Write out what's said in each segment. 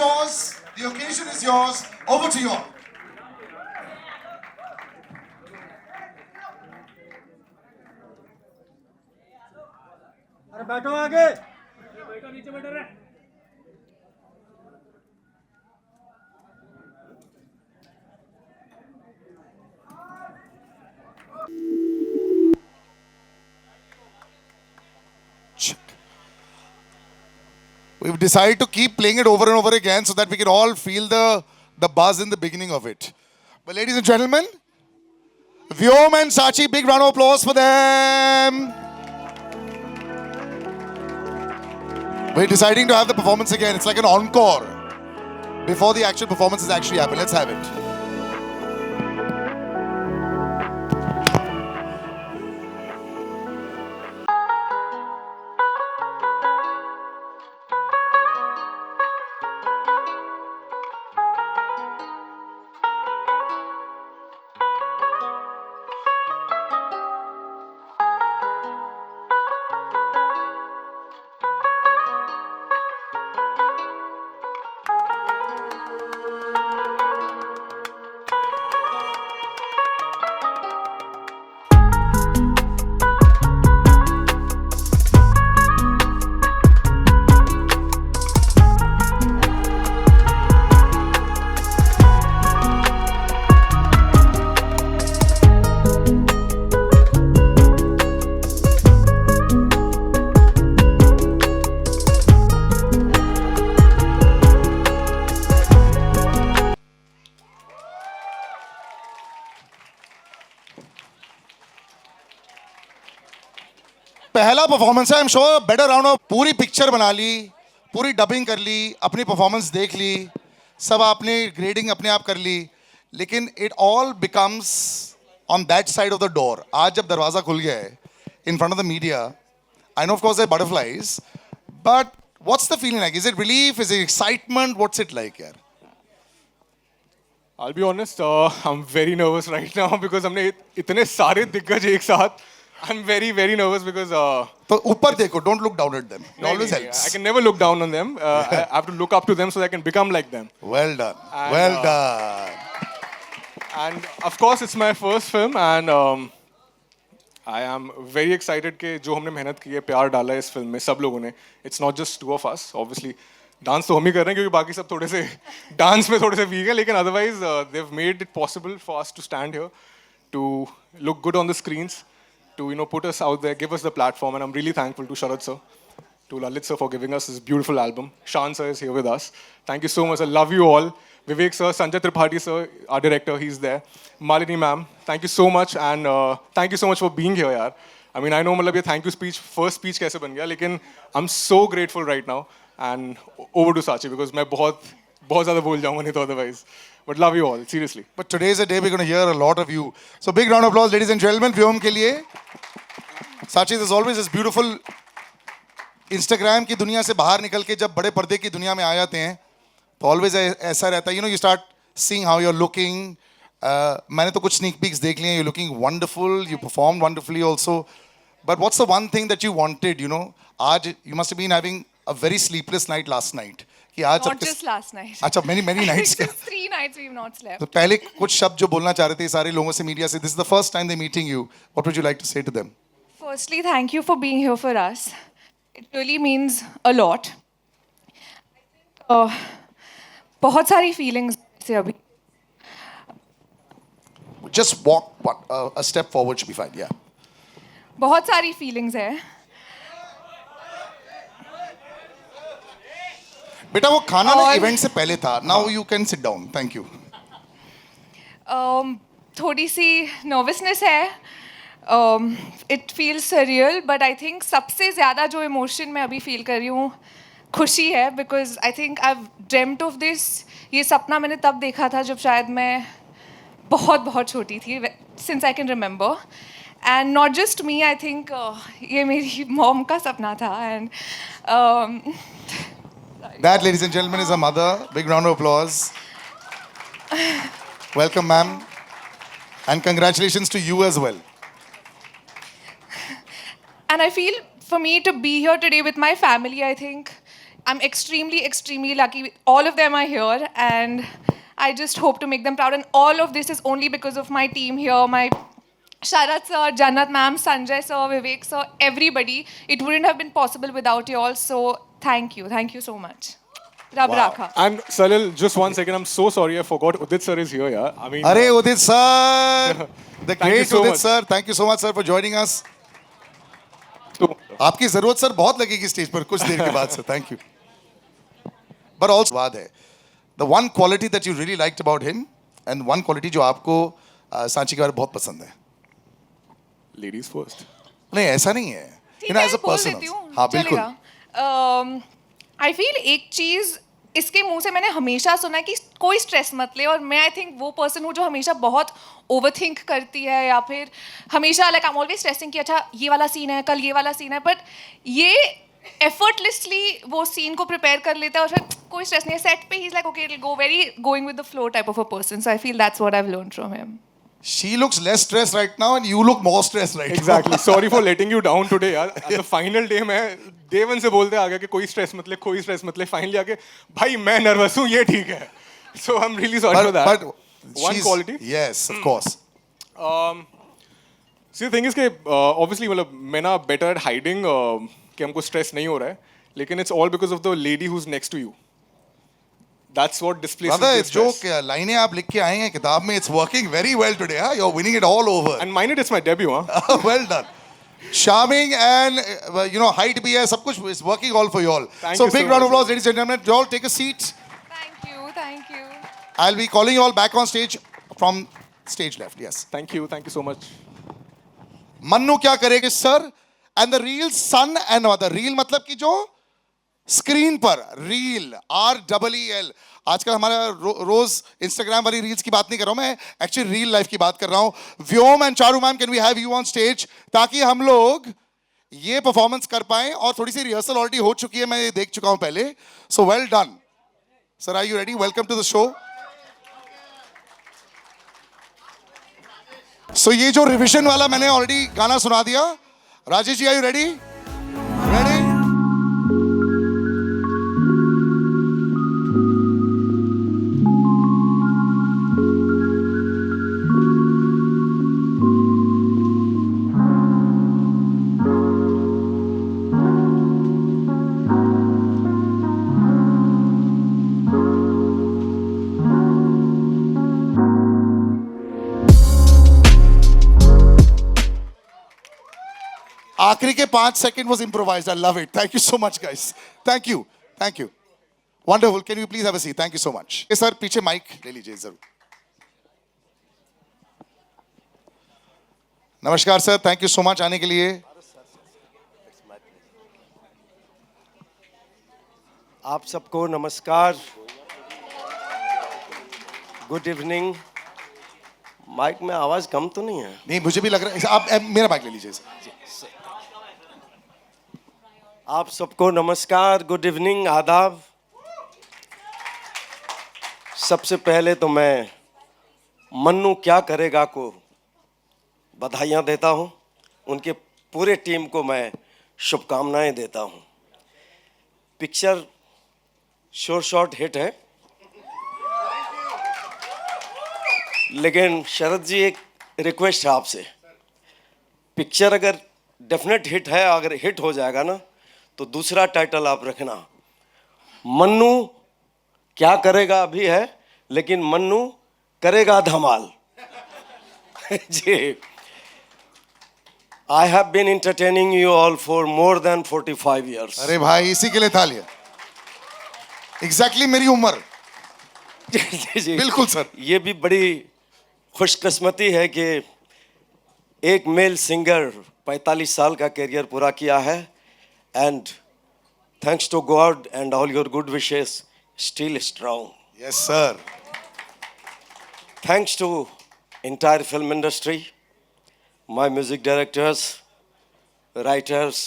yours. The occasion is yours. Over to you all. अरे बैठो आगे बैठो नीचे बैठो रे We've decided to keep playing it over and over again so that we can all feel the buzz in the beginning of it. But ladies and gentlemen, Vyom and Sachi, big round of applause for them. We're deciding to have the performance again. It's like an encore before the actual performance has actually happened. Let's have it. पहला performance है I am sure better round of पूरी picture बना ली पूरी dubbing कर ली अपनी performance देख ली सब आपने ग्रेडिंग अपने आप कर ली लेकिन it all becomes on that side of the door आज जब दरवाजा खुल गया है in front of the media I know of course there butterflies but what's the feeling like is it relief is it excitement what's it like यार I'll be honest, I'm very nervous right now because हमने इतने सारे दिग्गज एक साथ I'm very, very nervous because तो ऊपर देखो don't look down at them it always helps I can never look down on them. I have to look up to them so that I can become like them. well done And, well done And of course, it's my first film and I am very excited कि जो हमने मेहनत की है प्यार डाला है इस फिल्म में सब लोगों ने It's not just two of us, obviously. Dance तो हम ही कर रहे हैं क्योंकि बाकी सब थोड़े से डांस में थोड़े से वीक है लेकिन otherwise they've made it possible for us to stand here to look good on the screens to put us out there, give us the platform, and I'm really thankful to Sharad sir, to Lalit sir for giving us this beautiful album. Shan sir is here with us. Thank you so much. I love you all. Vivek sir, Sanjay Tripathi sir, our director, he's there. Malini ma'am, thank you so much, and thank you so much for being here, yaar. I mean, I know मतलब ये thank you speech, first speech कैसे बन गया, लेकिन I'm so grateful right now. And over to Sachi because मैं बहुत ज़्यादा बोल जाऊँगा नहीं तो otherwise. But love you all, seriously. But today's a day we're going to hear a lot of you. So big round of applause, ladies and gentlemen, Vyom के लिए. Sachi, there's always this beautiful Instagram की दुनिया से बाहर निकल के जब बड़े पर्दे की दुनिया में आ जाते हैं, तो always ऐसा रहता है. You start seeing how you're looking. मैंने तो कुछ sneak peeks देख लिए. You're looking wonderful. You performed wonderfully also. But what's the one thing that you wanted? आज you must have been having a very sleepless night last night. कि आज Not just last night. अच्छा many nights. It's just 3 nights we've not slept. तो पहले कुछ शब्द जो बोलना चाह रहे थे सारे लोगों से मीडिया से, this is the first time they're meeting you. What would you like to say to them? Firstly, thank you for being here for us. It really means a lot. बहुत सारी feelings से अभी. Just walk a step forward should be fine. Yeah. बहुत सारी feelings है. बेटा वो खाना ना इवेंट से पहले था. Now you can sit down. Thank you. थोड़ी सी nervousness है. It feels surreal, but I think सबसे ज़्यादा जो emotion मैं अभी feel कर रही हूँ खुशी है because I think I've dreamt of this. ये सपना मैंने तब देखा था जब शायद मैं बहुत छोटी थी since I can remember. And not just me, I think ये मेरी mom का सपना था and That, ladies and gentlemen, is her mother. Big round of applause. Welcome, ma'am. And congratulations to you as well. And I feel for me to be here today with my family, I think I'm extremely, extremely lucky. All of them are here, and I just hope to make them proud. And all of this is only because of my team here, my Sharat sir, Jannat ma'am, Sanjay sir, Vivek sir, everybody. It wouldn't have been possible without you all. So thank you so much. Rab Rakha. And Salil, just 1 second. I'm so sorry. I forgot. Udit sir is here. Yeah. I mean. अरे उदित sir, the Thank you great so Udit much. sir, thank you so much sir for joining us. आपकी जरूरत sir बहुत लगेगी stage पर कुछ देर के बाद sir. Thank you. But also बात है, the one quality that you really liked about him and one quality जो आपको सांची के बारे में बहुत पसंद है. Ladies first. नहीं ऐसा नहीं है. ठीक You know है, as a बोल person. देती हूँ, हाँ बिल्कुल. चलेगा. आई फील एक चीज़ इसके मुंह से मैंने हमेशा सुना है कि कोई स्ट्रेस मत ले, और मैं आई थिंक वो पर्सन हूँ जो हमेशा बहुत ओवर थिंक करती है, या फिर हमेशा like I am always stressing कि अच्छा ये वाला सीन है, कल ये वाला सीन है, बट ये एफर्टलेसली वो सीन को प्रिपेयर कर लेता है और फिर कोई स्ट्रेस नहीं है. सेट पे he is like okay it will go very going with the flow type of a person. So I feel that's what I have learned from him. She looks less stressed right now and you look more stressed right Exactly. Sorry for letting you down today, यार. At the final day मैं देवन से बोलते आ गया कि कोई stress मत ले, कोई स्ट्रेस मत ले. फाइनली आके भाई मैं नर्वस हूँ, ये ठीक है. So I'm really sorry for that. But One quality. Yes, of course. See the thing is कि obviously मतलब मैं ना better at hiding कि हमको stress नहीं हो रहा है, लेकिन it's all because of the lady who's next to you. That's what displaces Brother, the it's जो stress. लाइनें आप लिख के आए हैं किताब में, it's working very well today. Huh? You're winning it all over. And mind it, it's my debut, huh? Well done. Charming and height भी है, सब कुछ is working all for you all. Thank So you big so round of much. applause, ladies and gentlemen. You all take a seat. Thank you. I'll be calling you all back on stage from stage left. Yes. Thank you so much. Mannu क्या करेंगे sir? And the real son and the real मतलब कि जो screen पर reel REEL. आजकल हमारा रोज Instagram वाली reels की बात नहीं कर रहा हूं मैं, एक्चुअली रियल लाइफ की बात कर रहा हूं. Vyom and Charu ma'am, can we have you on stage ताकि हम लोग ये परफॉर्मेंस कर पाए. और थोड़ी सी रिहर्सल ऑलरेडी हो चुकी है, मैं ये देख चुका हूं पहले. So well done sir. Are you ready? Welcome to the show. So ये जो रिविजन वाला मैंने ऑलरेडी गाना सुना दिया. Rajesh ji, are you ready? Ready? आखिरी के 5 second was improvised. I love it. Thank you so much, guys. Thank you. Wonderful. Can you please have a seat? Thank you so much. Yes, sir. पीछे mic ले लीजिए जरूर. नमस्कार sir. Thank you so much आने के लिए. आप सबको नमस्कार. Good evening. माइक में आवाज कम तो नहीं है? नहीं, मुझे भी लग रहा है. आप मेरा माइक ले लीजिए. आप सबको नमस्कार, गुड इवनिंग, आदाब. सबसे पहले तो मैं मन्नू क्या करेगा को बधाइयाँ देता हूँ. उनके पूरे टीम को मैं शुभकामनाएं देता हूँ. पिक्चर शॉर्ट हिट है, लेकिन शरद जी एक रिक्वेस्ट है आपसे. पिक्चर अगर डेफिनेट हिट है, अगर हिट हो जाएगा ना, तो दूसरा टाइटल आप रखना. मन्नू क्या करेगा अभी है, लेकिन मन्नू करेगा धमाल. जी. I have been entertaining you all for more than 45 years. अरे भाई, इसी के लिए था लिया. एग्जैक्टली मेरी उम्र. जी. बिल्कुल सर. ये भी बड़ी खुशकिस्मती है कि एक मेल सिंगर 45 साल का करियर पूरा किया है. And thanks to God and all your good wishes, still strong. Yes sir. Thanks to entire film industry, my music directors, writers,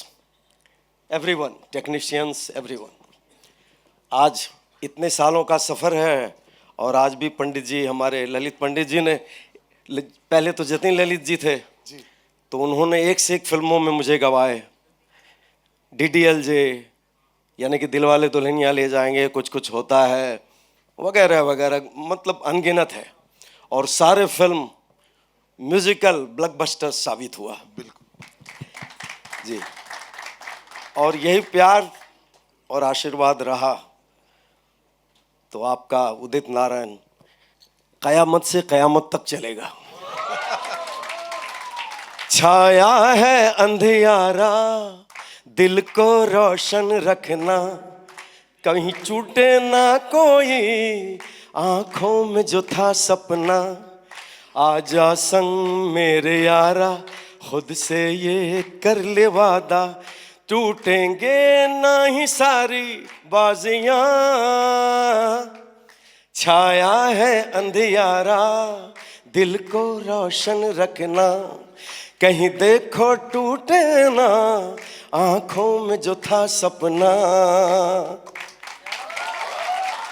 everyone, technicians, everyone. आज इतने सालों का सफ़र है और आज भी पंडित जी, हमारे ललित पंडित जी ने, पहले तो जतिन ललित जी थे, तो उन्होंने एक से एक फिल्मों में मुझे गवाए. DDLJ, यानी कि दिलवाले दुल्हनिया ले जाएंगे, कुछ कुछ होता है, वगैरह वगैरह, मतलब अनगिनत है। और सारे फिल्म म्यूजिकल ब्लॉकबस्टर साबित हुआ। बिल्कुल जी, और यही प्यार और आशीर्वाद रहा तो आपका उदित नारायण कयामत से कयामत तक चलेगा। छाया है अंधियारा, दिल को रोशन रखना, कहीं छूटे ना कोई आंखों में जो था सपना। आजा संग मेरे यारा, खुद से ये कर ले वादा, टूटेंगे ना ही सारी बाजियां। छाया है अंधियारा, दिल को रोशन रखना, कहीं देखो टूटे ना आंखों में जो था सपना।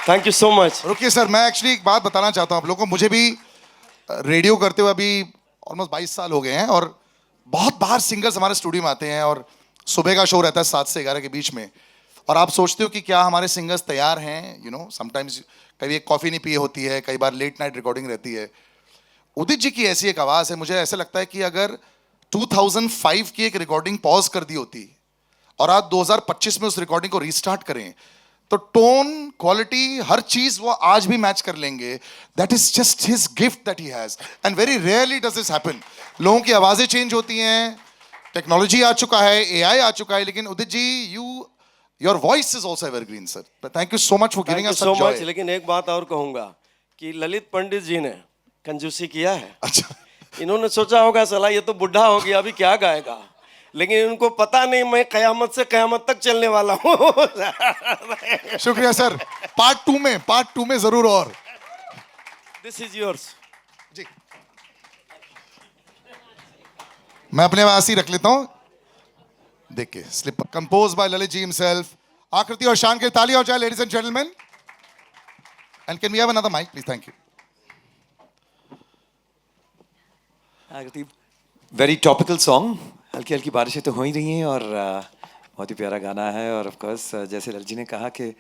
Thank you so much. रुकिए सर, मैं एक्चुअली एक बात बताना चाहता हूँ आप लोगों को। मुझे भी रेडियो करते हुए अभी ऑलमोस्ट 22 साल हो गए हैं, और बहुत बाहर सिंगर्स हमारे स्टूडियो में आते हैं, और सुबह का शो रहता है 7 से 11 के बीच में, और आप सोचते हो कि क्या हमारे सिंगर्स तैयार हैं, यू नो, समटाइम्स कभी एक कॉफ़ी नहीं पी होती है, कई बार लेट नाइट रिकॉर्डिंग रहती है। उदित जी की ऐसी एक आवाज़ है, मुझे ऐसा लगता है कि अगर 2005 की एक रिकॉर्डिंग पॉज कर दी होती और आज 2025 में उस रिकॉर्डिंग को रीस्टार्ट करें, तो टोन, क्वालिटी, हर चीज वो आज भी मैच कर लेंगे। That is just his gift that he has, and very rarely does this happen. लोगों की आवाजें चेंज होती हैं, टेक्नोलॉजी आ चुका है, एआई आ चुका है, लेकिन Udit ji, your voice is also evergreen sir. Thank you so much for giving us so such much. Joy. लेकिन एक बात और कहूंगा कि ललित पंडित जी ने कंजूसी किया है। अच्छा, इन्होंने सोचा होगा साला ये तो बुढ़ा हो गया, अभी क्या गाएगा, लेकिन इनको पता नहीं मैं कयामत से कयामत तक चलने वाला हूँ। शुक्रिया सर। पार्ट टू में जरूर। और दिस इज योर्स। जी, मैं अपने पास ही रख लेता हूं। देखिए, slip compose by Lalit ji himself. Aakriti और शान के तालियां हो जाए ladies and gentleman. And can we have another mic please? Thank you. Aakriti, very topical song. हल्की हल्की बारिशें तो हो ही रही हैं, और बहुत ही प्यारा गाना है। और ऑफ कोर्स जैसे ललित जी ने कहा कि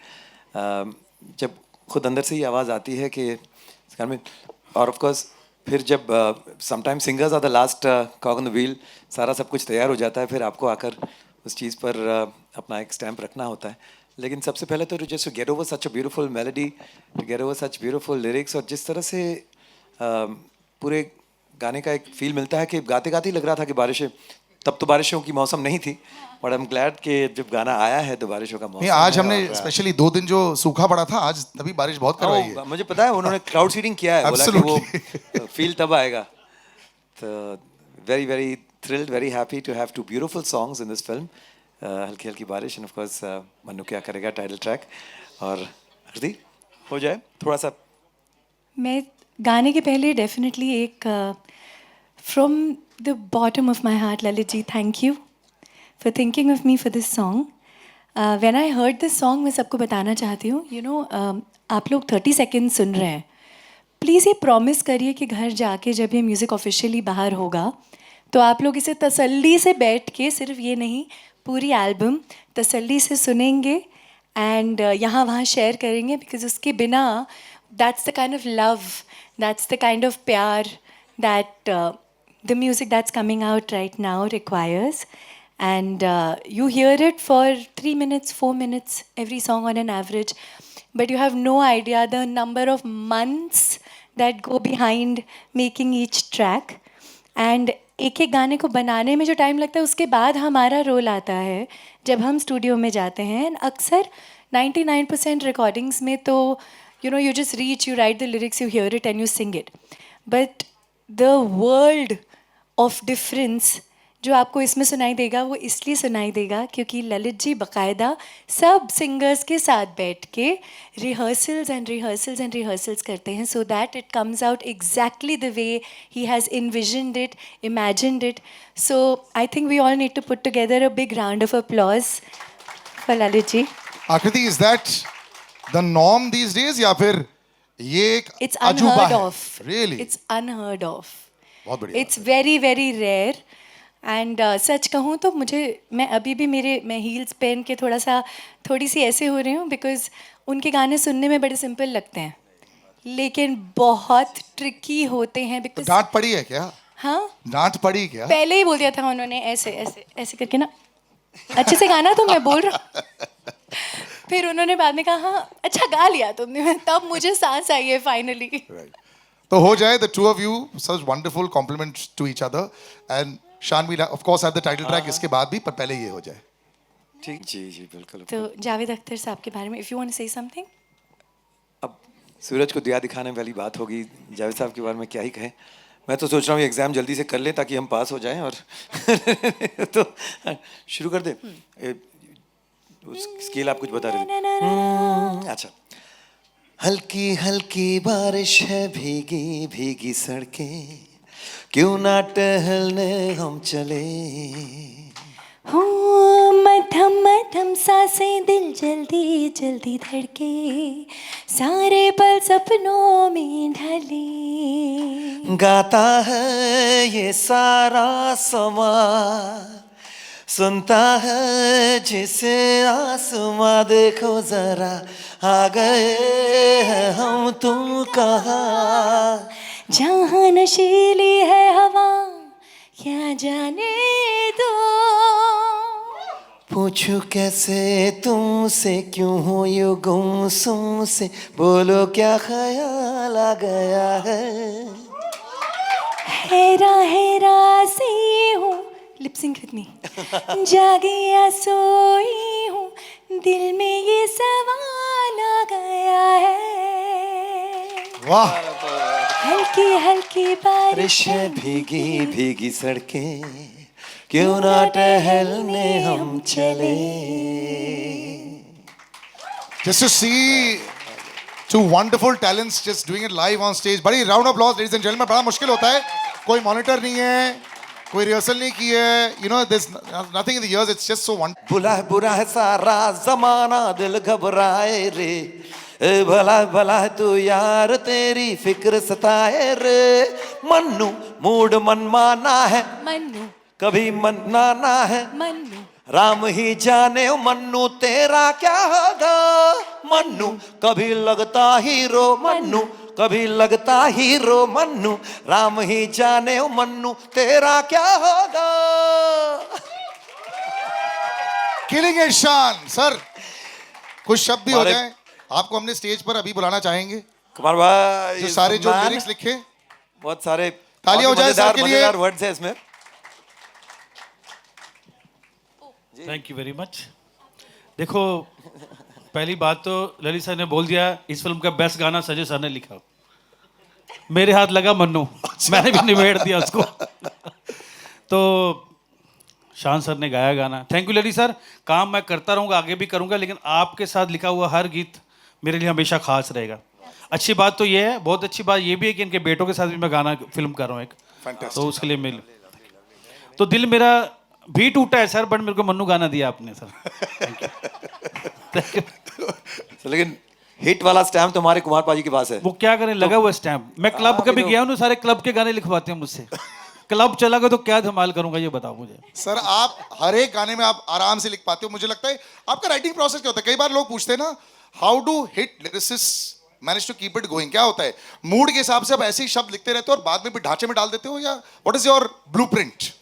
जब खुद अंदर से ही आवाज़ आती है कि इस गाने में, और ऑफ कोर्स फिर जब sometimes singers are the last cog on the wheel, सारा सब कुछ तैयार हो जाता है, फिर आपको आकर उस चीज़ पर अपना एक स्टैम्प रखना होता है। लेकिन सबसे पहले तो just to get over such a beautiful melody, to get over such beautiful lyrics, और जिस तरह से पूरे गाने का एक फील मिलता है कि गाते गाते ही लग रहा था कि बारिशें, तब तो बारिशों की मौसम नहीं थी, बट आई एम ग्लैड कि जब गाना आया है तो बारिशों का मौसम नहीं, आज है। हमने और, स्पेशली 2 दिन जो सूखा पड़ा था, आज तभी बारिश बहुत करवाई है। मुझे पता है उन्होंने क्राउड सीडिंग किया है, बोला कि वो फील तब आएगा। तो very very thrilled, very happy to have 2 beautiful songs in this film, हल्की हल्की बारिश एंड ऑफ कोर्स मन्नू क्या करेगा टाइटल ट्रैक। और आकृति, हो जाए थोड़ा सा। मैं गाने के पहले डेफिनेटली एक from the bottom of my heart, Lalit ji, thank you for thinking of me for this song. When I heard this song, मैं सबको बताना चाहती हूँ, यू नो, आप लोग 30 सेकेंड सुन रहे हैं, प्लीज़ ये प्रॉमिस करिए कि घर जाके जब ये म्यूज़िक ऑफिशियली बाहर होगा तो आप लोग इसे तसल्ली से बैठ के, सिर्फ ये नहीं, पूरी एल्बम तसल्ली से सुनेंगे एंड यहाँ वहाँ शेयर करेंगे, बिकॉज उसके बिना that's the kind of love, that's the kind of प्यार that the music that's coming out right now requires. And you hear it for 3 minutes, 4 minutes, every song on an average, but you have no idea the number of months that go behind making each track. And एक एक गाने को बनाने में जो time लगता है, उसके बाद हमारा रोल आता है जब हम स्टूडियो में जाते हैं। अक्सर 99% रिकॉर्डिंग्स में तो you know, you just reach, you right the lyrics, you here it and you sing it, but the world of difference जो आपको इसमें सुनाई देगा, वो इसलिए सुनाई देगा क्योंकि ललित जी बाकायदा सब सिंगर्स के साथ बैठ के रिहर्सल्स एंड रिहर्सल्स करते हैं, so that it comes out exactly the way he has envisioned it, imagined it. So I think we all need to put together a big round of applause for Lalit ji. Aakriti, is that the norm these days, या फिर ये एक It's अजूबा unheard है? of. Really? It's unheard of. बहुत बढ़िया। It's very, very rare. And such कहूँ तो मैं अभी भी मैं हील्स पहन के थोड़ी सी ऐसे हो रही हूँ बिकॉज उनके गाने सुनने में बड़े सिंपल लगते हैं लेकिन बहुत ट्रिकी होते हैं तो बिकॉज डांट पड़ी है क्या? हाँ डांट पड़ी क्या? पहले ही बोल दिया था उन्होंने ऐसे ऐसे ऐसे करके ना अच्छे से गाना तो मैं बोल रहा हूँ फिर उन्होंने बाद में कहा हाँ अच्छा गा लिया तुमने तब मुझे सांस आई है फाइनली तो हो जाए the two of you such wonderful compliments to each other and Shan will of course have the title track इसके बाद भी पर पहले ये हो जाए. ठीक जी जी बिल्कुल. तो जावेद अख्तर साहब के बारे में if you want to say something अब सूरज को दिया दिखाने वाली बात होगी. जावेद साहब के बारे में क्या ही कहें. मैं तो सोच रहा हूँ एग्ज़ाम जल्दी से कर लें ताकि हम पास हो जाएं और तो शुरू कर दें. स्केल आप कुछ बता रहे थे. अच्छा. हल्की हल्की बारिश है भीगी भीगी सड़कें क्यों ना टहलने हम चले. हो मध्यम मध्यम सांसें दिल जल्दी जल्दी धड़के सारे पल सपनों में ढले. गाता है ये सारा समा सुनता है जिसे आसमां देखो जरा आ गए हैं हम तुम कहाँ. जहाँ नशीली है हवा क्या जाने दो. पूछूं कैसे तुमसे क्यों हो यूं गुमसुम से बोलो क्या ख्याल आ गया है. हैरा हैरा सी हूँ लिप सिंक विद मी जागी या सोई हूँ दिल में ये सवाल आ गया है. वाह. हल्की हल्की बारिश बारिश भीगी भीगी सड़कें क्यों ना टहलने हम चले. Just to see two wonderful talents just doing it live on stage. बड़ी round of applause ladies and gentlemen. बड़ा मुश्किल होता है. कोई मॉनिटर नहीं है, कोई रिहर्सल नहीं की है. You know there's nothing in the ears. It's just so wonderful. बुरा है सारा जमाना दिल घबराए रे. ए भला भला है तू यार तेरी फिक्र सताए रे. मन्नू मूड मनमाना है मन्नू कभी मनाना है. मन्नू राम ही जाने ओ मन्नू तेरा क्या होगा. मन्नू कभी लगता हीरो मन्नू कभी लगता हीरो मन्नू. राम ही जाने ओ मन्नू तेरा क्या होगा. Killing it, Shan. Sir, कुछ शब्द भी हो हमारे- जाए. आपको हमने स्टेज पर अभी बुलाना चाहेंगे. कुमार भाई जो सारे जो man, लिरिक्स लिखे बहुत सारे तालियां हो जाए सर के लिए. मजेदार वर्ड्स है इसमें. Thank you very much. देखो पहली बात तो ललित सर ने बोल दिया इस फिल्म का बेस्ट गाना संजय सर ने लिखा. मेरे हाथ लगा मन्नू मैंने भी निबेड़ दिया उसको. तो शान सर ने गाया गाना. Thank you Lalit sir. काम मैं करता रहूँगा आगे भी करूँगा लेकिन आपके साथ लिखा हुआ हर गीत मेरे लिए हमेशा खास रहेगा. अच्छी बात तो ये है बहुत अच्छी बात ये भी है कि इनके बेटों के साथ भी मैं गाना फिल्म कर रहा हूँ एक. तो उसके लिए मिल तो दिल मेरा भी टूटा है सर बट मेरे को मन्नू गाना दिया आपने सर. Thank you. लेकिन हिट वाला स्टैम्प तुम्हारे कुमार पाजी के पास है. वो क्या करें लगा हुआ स्टैम्प. मैं क्लब कभी गया हूँ सारे क्लब के गाने लिखवाते हैं मुझसे. क्लब चला गया तो क्या धमाल करूंगा ये बताओ मुझे. सर आप हर एक गाने में आप आराम से लिख पाते हो. मुझे लगता है आपका राइटिंग प्रोसेस क्या होता है. कई बार लोग पूछते हैं ना how do hit lyricist manage to keep it going. क्या होता है मूड के हिसाब से आप ऐसे ही शब्द लिखते रहते हो और बाद में भी ढांचे में डाल देते हो या what is your blueprint.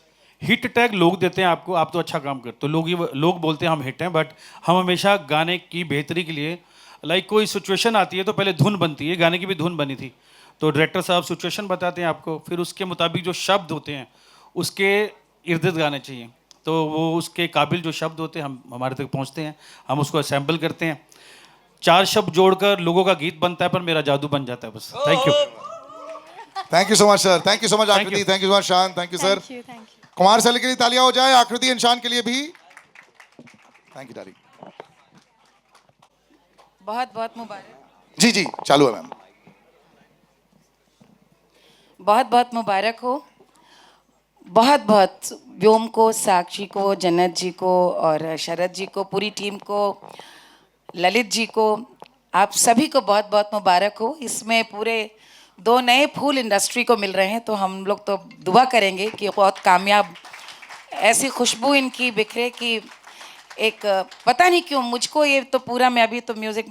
Hit tag लोग देते हैं आपको. आप तो अच्छा काम करते हो. लोग बोलते हैं हम हिट हैं बट हम हमेशा गाने की बेहतरी के लिए कोई सिचुएशन आती है तो पहले धुन बनती है. गाने की भी धुन बनी थी तो डायरेक्टर साहब सिचुएशन बताते हैं आपको फिर उसके मुताबिक जो शब्द होते हैं उसके इर्द गिर्द गाने चाहिए. तो वो उसके काबिल जो शब्द होते हैं हम हमारे तक पहुंचते हैं. हम उसको असेंबल करते हैं. 4 शब्द जोड़कर लोगों का गीत बनता है पर मेरा जादू बन जाता है बस. Thank you. Thank you so much sir. Thank you so much आकृति. थैंक यू सो मच शान. Thank you sir. Thank you. Kumar sir के लिए तालियां हो जाए. आकृति एंड शान के लिए भी. Thank you darling. बहुत बहुत मुबारक. जी जी चालू है मैम. बहुत बहुत मुबारक हो. बहुत बहुत व्योम को साक्षी को जन्नत जी को और शरद जी को पूरी टीम को ललित जी को आप सभी को बहुत बहुत मुबारक हो. इसमें पूरे 2 नए फूल इंडस्ट्री को मिल रहे हैं तो हम लोग तो दुआ करेंगे कि बहुत कामयाब ऐसी खुशबू इनकी बिखरे कि एक पता नहीं क्यों मुझको ये तो पूरा मैं अभी तो म्यूज़िक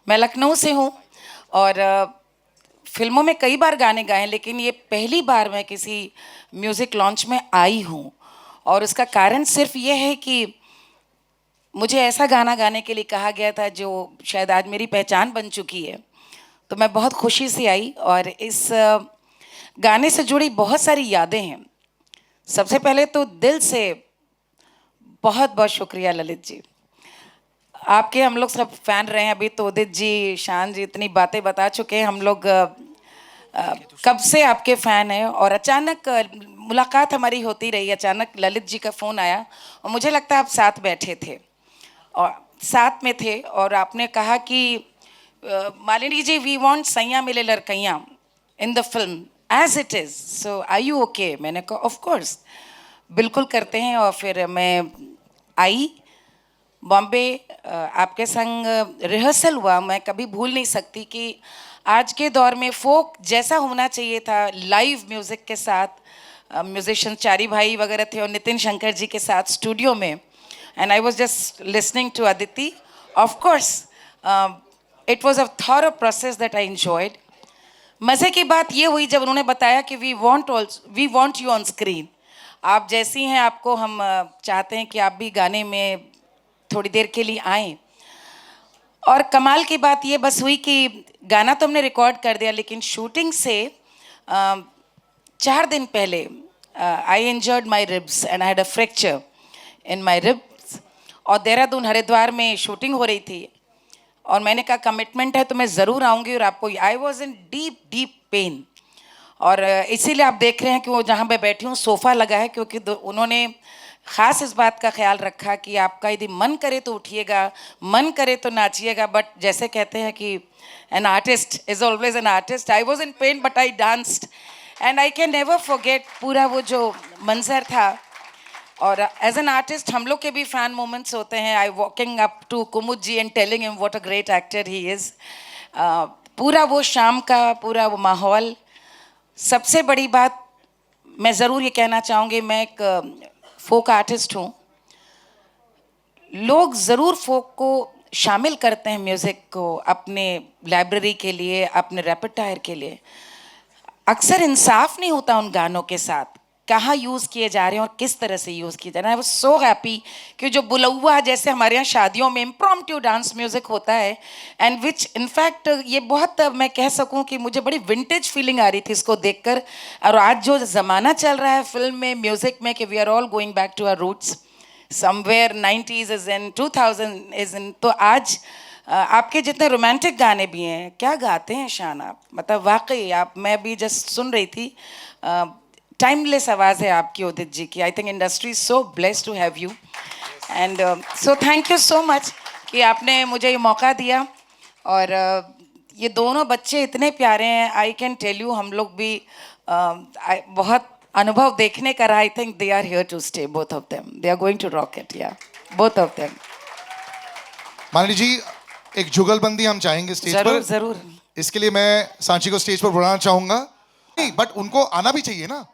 मैं लखनऊ से हूँ और फिल्मों में कई बार गाने गाए लेकिन ये पहली बार मैं किसी म्यूज़िक लॉन्च में आई हूँ और उसका कारण सिर्फ ये है कि मुझे ऐसा गाना गाने के लिए कहा गया था जो शायद आज मेरी पहचान बन चुकी है, तो मैं बहुत खुशी से आई और इस गाने से जुड़ी बहुत सारी यादें हैं। सबसे पहले तो दिल से बहुत बहुत शुक्रिया ललित जी, आपके हम लोग सब फैन रहे हैं। अभी तो उदित जी, शान जी इतनी बातें बता चुके हैं, हम लोग कब से आपके फ़ैन हैं और अचानक मुलाकात हमारी होती रही। अचानक ललित जी का फ़ोन आया और मुझे लगता है आप साथ बैठे थे और साथ में थे और आपने कहा कि Malini ji we want Saiyaan Mile Ladkaiya in the film as it is, so are you okay? मैंने कहा ऑफ कोर्स, बिल्कुल करते हैं। और फिर मैं आई बॉम्बे, आपके संग रिहर्सल हुआ। मैं कभी भूल नहीं सकती कि आज के दौर में फोक जैसा होना चाहिए था, लाइव म्यूज़िक के साथ म्यूजिशियन चारी भाई वगैरह थे और नितिन शंकर जी के साथ स्टूडियो में, and I was just listening to Aditi. Of course it was a thorough process that I enjoyed. मज़े की बात ये हुई जब उन्होंने बताया कि we want you on screen, आप जैसी हैं आपको हम चाहते हैं कि आप भी गाने में थोड़ी देर के लिए आएँ। और कमाल की बात ये बस हुई कि गाना तो हमने रिकॉर्ड कर दिया लेकिन शूटिंग से 4 दिन पहले I injured my ribs and I had a fracture in my ribs और देहरादून हरिद्वार में शूटिंग हो रही थी और मैंने कहा कमिटमेंट है तो मैं ज़रूर आऊँगी और आपको। I was in deep pain और इसीलिए आप देख रहे हैं कि वो जहाँ मैं बैठी हूँ सोफ़ा लगा है, क्योंकि उन्होंने ख़ास इस बात का ख्याल रखा कि आपका यदि मन करे तो उठिएगा, मन करे तो नाचिएगा, बट जैसे कहते हैं कि an artist is always an artist. I was in pen but I danced and I can never forget पूरा वो जो मंजर था। और एज एन आर्टिस्ट हम लोग के भी फ़ैन मोमेंट्स होते हैं। I walking up to Kumud ji and telling him what a great actor he is. पूरा वो शाम का पूरा वो माहौल। सबसे बड़ी बात मैं ज़रूर ये कहना चाहूँगी, मैं एक फोक आर्टिस्ट हूँ। लोग ज़रूर फोक को शामिल करते हैं म्यूज़िक को अपने लाइब्रेरी के लिए, अपने रेpertoire के लिए। अक्सर इंसाफ नहीं होता उन गानों के साथ, कहाँ यूज़ किए जा रहे हैं और किस तरह से यूज़ किए जा रहे हैं। आई वाज सो हैप्पी कि जो बुलौआ जैसे हमारे यहाँ शादियों में इम्प्रॉम्प्टू डांस म्यूज़िक होता है एंड विच इनफैक्ट ये बहुत मैं कह सकूँ कि मुझे बड़ी विंटेज फीलिंग आ रही थी इसको देखकर। और आज जो ज़माना चल रहा है फिल्म में, म्यूज़िक में, कि we are all going back to our roots, somewhere 90s is in, 2000 is in. तो आज आपके जितने रोमांटिक गाने भी हैं, क्या गाते हैं शान आप, मतलब वाकई आप, मैं भी जस्ट सुन रही थी, टाइमलेस आवाज़ है आपकी उदित जी की। I think industry is so blessed to have you and so thank you so much कि आपने मुझे ये मौका दिया। और ये दोनों बच्चे इतने प्यारे हैं, आई कैन टेल यू, हम लोग भी बहुत अनुभव देखने का रहा। I think they are here to stay, both of them, they are going to rock it, या both of them. Malini ji एक जुगलबंदी हम चाहेंगे स्टेज पर। जरूर जरूर। इसके लिए मैं सांची को स्टेज पर बुलाना चाहूंगा। नहीं, बट उनको आना भी चाहिए ना।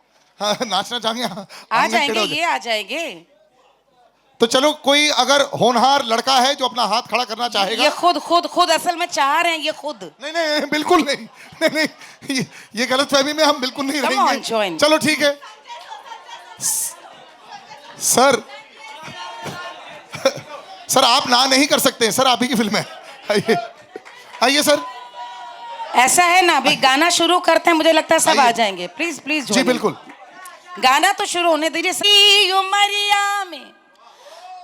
हाँ, नाचना चाहेंगे, आ जाएंगे, ये आ जाएंगे। तो चलो, कोई अगर होनहार लड़का है जो अपना हाथ खड़ा करना चाहेगा। ये खुद असल में चाह रहे हैं, ये खुद। नहीं बिल्कुल नहीं, नहीं ये गलत फहमी में हम बिल्कुल नहीं Come on, रहेंगे। join. चलो ठीक है सर। सर आप ना नहीं कर सकते हैं सर, आप ही की फिल्म है। आइए सर। ऐसा है ना, अभी गाना शुरू करते हैं, मुझे लगता है सब आ जाएंगे। प्लीज प्लीज जी बिल्कुल, गाना तो शुरू होने दीजिए। उमरिया में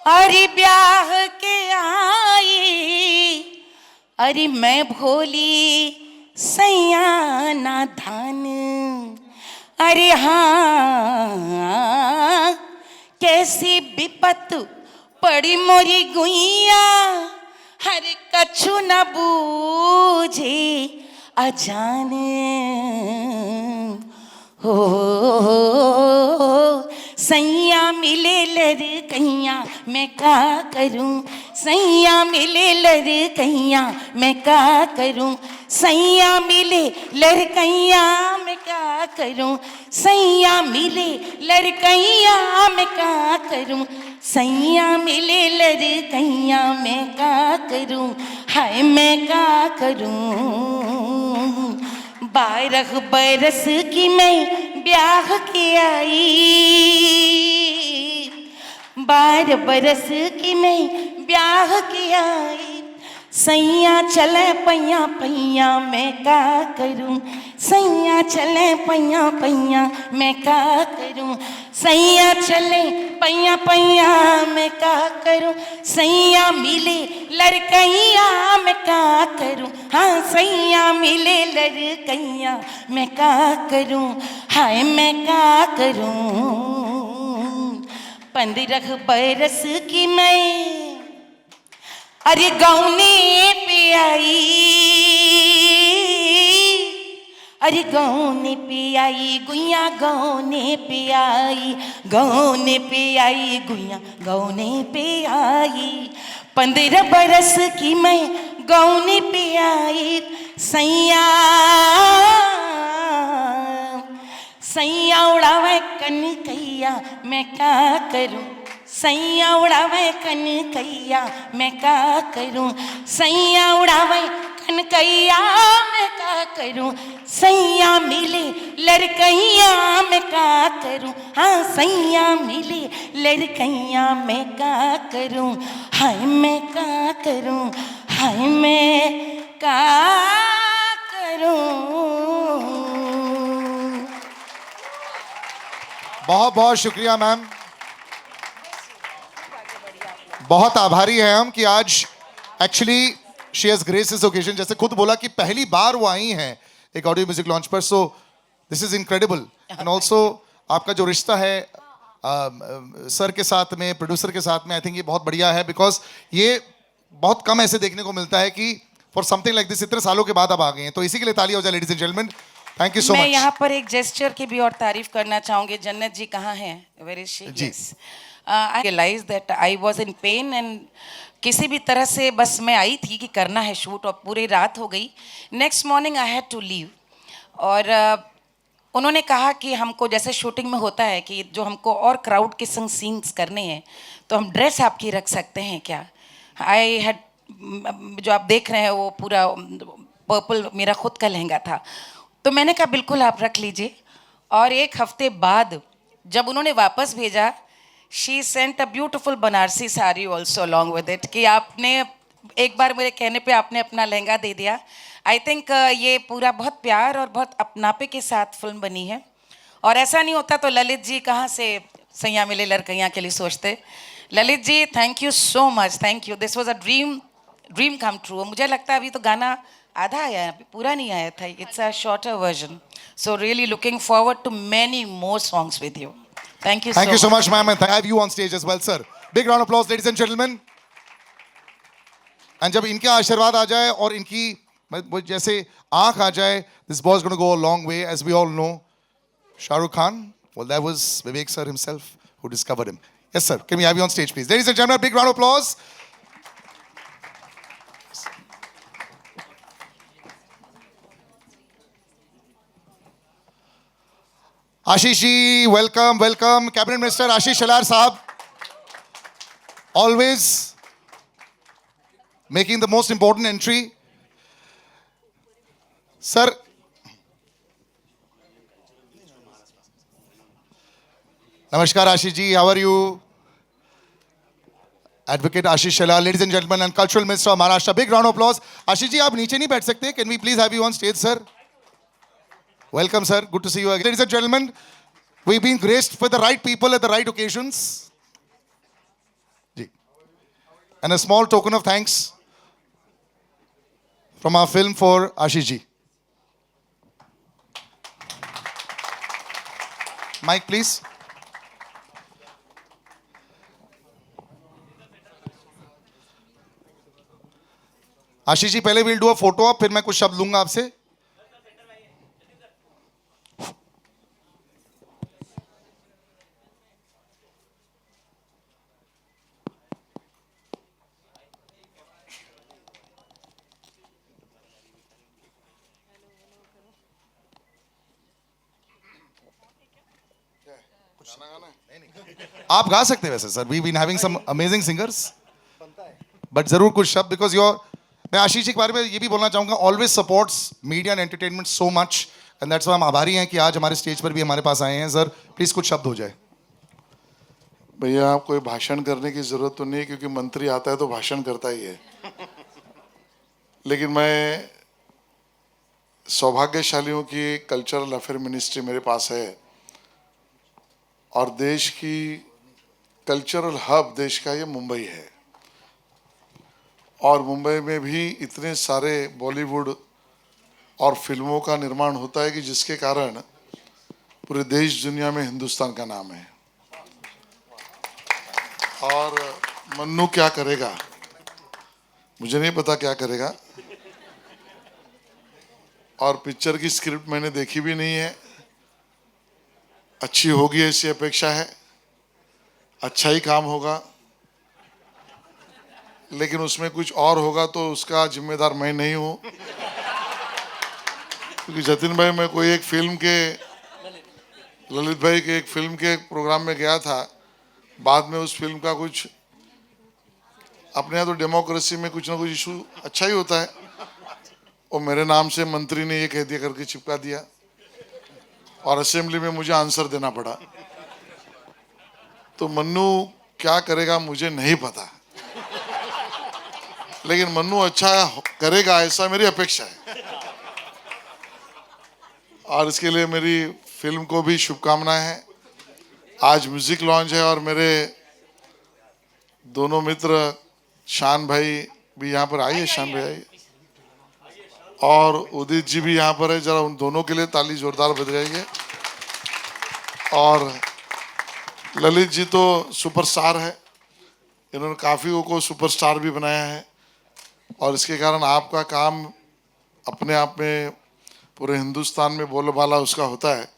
अरे ब्याह के आई, अरे मैं भोली सैया ना धान, अरे हाँ कैसी विपत पड़ी मोरी गुइया, हर कछु न बूझे अजान हो, सैया मिले लड़कैया मैं क्या करूं, सैया मिले लड़कैया मैं क्या करूं, सैया मिले लड़कैया मैं क्या करूं, सैया मिले लड़कैया मैं क्या करूं, सैया मिले लड़कैया मैं क्या करूं, हाय मैं क्या करूं। 12 बरस की मैं ब्याह के आई, 12 बरस की मैं ब्याह की आई, सैया चले पैया पैया मैं क्या करूं, सैया चले पैया पैया मैं क्या करूं, सैया चले पैया पैया मैं क्या करूं, सैया मिले लड़कैया मैं क्या करूं, हाँ सैया मिले लड़कैया मैं क्या करूं, हाय मैं क्या करूं। 15 बरस की मैं अरे गौने पे आई, अरे गौने पे आई गुइया गौने पे आई, गौने पे आई गुइया गौने पे आई, 15 बरस की मैं गौने पे आई, सैया सैया उड़ावे कनकैया मैं क्या करूं, सैया उड़ावे कनकैया मैं क्या करूं, सैया उड़ावे कनकैया मैं क्या करूं, सैया मिले लड़कैया मैं क्या करूं, हाँ सैया मिले लड़कैया मैं क्या करूं, हाय मैं क्या करूं, हाय मैं क्या करूं। बहुत बहुत शुक्रिया मैम, बहुत आभारी हैं हम कि आज actually she has grace this occasion. जैसे खुद बोला कि पहली बार वो आई हैं एक ऑडियो म्यूजिक लॉन्च पर, so this is incredible. And also आपका जो रिश्ता है सर के साथ में, प्रोड्यूसर के साथ में, आई थिंक ये बहुत बढ़िया है, बिकॉज ये बहुत कम ऐसे देखने को मिलता है कि फॉर समथिंग लाइक दिस इतने सालों के बाद आप आ गए हैं, तो इसी के लिए ताली हो जाए ladies and gentleman. Thank you so much. मैं यहाँ पर एक जेस्चर की भी और तारीफ करना चाहूंगी। जन्नत जी कहाँ हैं? Where is she? जी। I realize that I was in pain and किसी भी तरह से बस मैं आई थी कि करना है शूट, और पूरी रात हो गई। Next morning I had to leave, और उन्होंने कहा कि हमको जैसे शूटिंग में होता है कि जो हमको और क्राउड के संग सीन्स करने हैं तो हम ड्रेस आपकी रख सकते हैं क्या? आई हैड, जो आप देख रहे हैं वो पूरा पर्पल मेरा खुद का लहंगा था, तो मैंने कहा बिल्कुल आप रख लीजिए। और एक हफ्ते बाद जब उन्होंने वापस भेजा, she sent a beautiful Banarasi sari also along with it, कि आपने एक बार मेरे कहने पे आपने अपना लहंगा दे दिया। आई थिंक ये पूरा बहुत प्यार और बहुत अपनापे के साथ फिल्म बनी है, और ऐसा नहीं होता तो ललित जी कहाँ से सैया मिले लड़कैया के लिए सोचते। Lalit ji thank you so much, thank you, this was a dream come true. मुझे लगता है अभी तो गाना आधा आया है, अभी पूरा नहीं आया था, it's a shorter version, so really looking forward to many more songs with you. Thank you so much ma'am, and I have you on stage as well sir. Big round of applause ladies and gentlemen. And जब इनके आशीर्वाद आ जाए और इनकी वो जैसे आंख आ जाए, this boy is going to go a long way, as we all know. Shah Rukh Khan, well that was Vivek sir himself who discovered him. Yes sir, can we have you on stage please? Ladies and gentlemen, big round of applause. Ashish ji, welcome, welcome. Cabinet Minister Ashish Shalar Sahab, always making the most important entry. Sir, Namaskar Ashish ji, how are you? Advocate Ashish Shalar, ladies and gentlemen, and Cultural Minister of Maharashtra. Big round of applause. Ashish ji, आप नीचे नहीं बैठ सकते? Can we please have you on stage, sir? Welcome, sir. Good to see you again. Ladies and gentlemen, we've been graced with the right people at the right occasions. Ji. And a small token of thanks from our film for Ashish ji. Mic, please. Ashish ji, पहले we'll do a photo up, फिर मैं कुछ शब्द लूंगा आपसे। आप गा सकते हैं वैसे sir, we been having some amazing singers, but जरूर कुछ शब्द, बिकॉज योर, मैं आशीष जी के बारे में ये भी बोलना चाहूंगा, always supports media and entertainment so much, and that's why हम आभारी हैं कि आज हमारे स्टेज पर भी हमारे पास आए हैं। सर प्लीज कुछ शब्द हो जाए। भैया कोई भाषण करने की जरूरत तो नहीं, क्योंकि मंत्री आता है तो भाषण करता ही है। लेकिन मैं सौभाग्यशाली हूँ कि कल्चरल अफेयर मिनिस्ट्री मेरे पास है, और देश की कल्चरल हब देश का ये मुंबई है, और मुंबई में भी इतने सारे बॉलीवुड और फिल्मों का निर्माण होता है कि जिसके कारण पूरे देश दुनिया में हिंदुस्तान का नाम है। और मन्नू क्या करेगा मुझे नहीं पता क्या करेगा, और पिक्चर की स्क्रिप्ट मैंने देखी भी नहीं है, अच्छी होगी ऐसी अपेक्षा है, अच्छा ही काम होगा, लेकिन उसमें कुछ और होगा तो उसका जिम्मेदार मैं नहीं हूँ, क्योंकि जतिन भाई मैं कोई एक फिल्म के, ललित भाई के एक फिल्म के प्रोग्राम में गया था, बाद में उस फिल्म का कुछ, अपने यहाँ तो डेमोक्रेसी में कुछ ना कुछ इशू अच्छा ही होता है, और मेरे नाम से मंत्री ने ये कह दिया करके चिपका दिया, और असेंबली में मुझे आंसर देना पड़ा। तो मन्नू क्या करेगा मुझे नहीं पता, लेकिन मन्नू अच्छा करेगा ऐसा मेरी अपेक्षा है, और इसके लिए मेरी फिल्म को भी शुभकामनाएं हैं। आज म्यूजिक लॉन्च है, और मेरे दोनों मित्र शान भाई भी यहाँ पर आइए, शान भाई आइए, और उदित जी भी यहाँ पर है, जरा उन दोनों के लिए ताली जोरदार बजाइए। और ललित जी तो सुपरस्टार है, इन्होंने काफ़ी को सुपरस्टार भी बनाया है, और इसके कारण आपका काम अपने आप में पूरे हिंदुस्तान में बोलबाला उसका होता है,